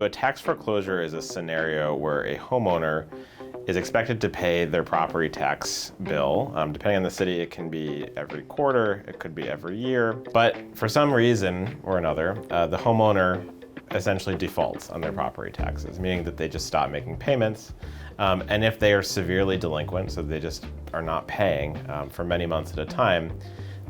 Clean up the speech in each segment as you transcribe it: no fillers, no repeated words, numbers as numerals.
A tax foreclosure is a scenario where a homeowner is expected to pay their property tax bill. Depending on the city, it can be every quarter, it could be every year. But for some reason or another, the homeowner essentially defaults on their property taxes, meaning that they just stop making payments. And if they are severely delinquent, so they just are not paying for many months at a time,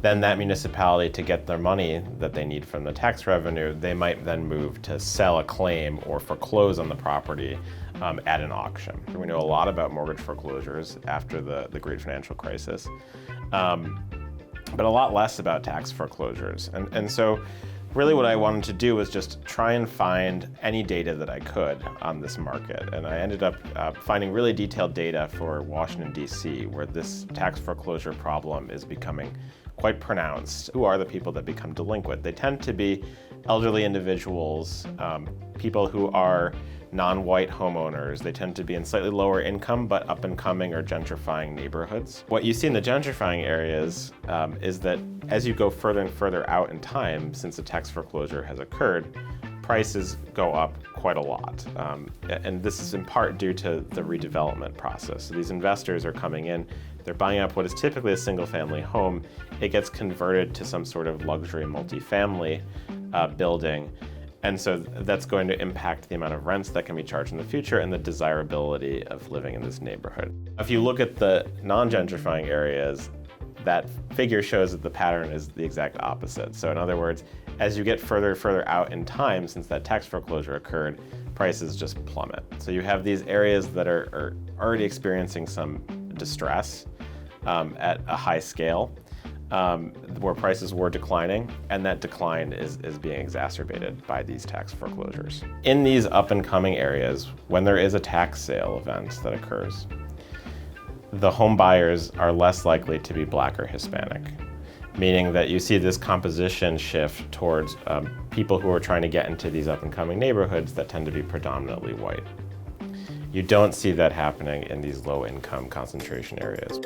then that municipality, to get their money that they need from the tax revenue, they might then move to sell a claim or foreclose on the property at an auction. We know a lot about mortgage foreclosures after the Great Financial Crisis, but a lot less about tax foreclosures. And so really what I wanted to do was just try and find any data that I could on this market. And I ended up finding really detailed data for Washington, D.C., where this tax foreclosure problem is becoming quite pronounced. Who are the people that become delinquent? They tend to be elderly individuals, people who are non-white homeowners. They tend to be in slightly lower income but up and coming or gentrifying neighborhoods. What you see in the gentrifying areas is that as you go further and further out in time since the tax foreclosure has occurred, prices go up quite a lot. And this is in part due to the redevelopment process. So these investors are coming in, they're buying up what is typically a single-family home. It gets converted to some sort of luxury multifamily building. And so that's going to impact the amount of rents that can be charged in the future and the desirability of living in this neighborhood. If you look at the non-gentrifying areas, that figure shows that the pattern is the exact opposite. So in other words, as you get further and further out in time since that tax foreclosure occurred, prices just plummet. So you have these areas that are already experiencing some distress at a high scale, where prices were declining, and that decline is being exacerbated by these tax foreclosures. In these up and coming areas, when there is a tax sale event that occurs, the home buyers are less likely to be Black or Hispanic, meaning that you see this composition shift towards people who are trying to get into these up and coming neighborhoods that tend to be predominantly white. You don't see that happening in these low income concentration areas.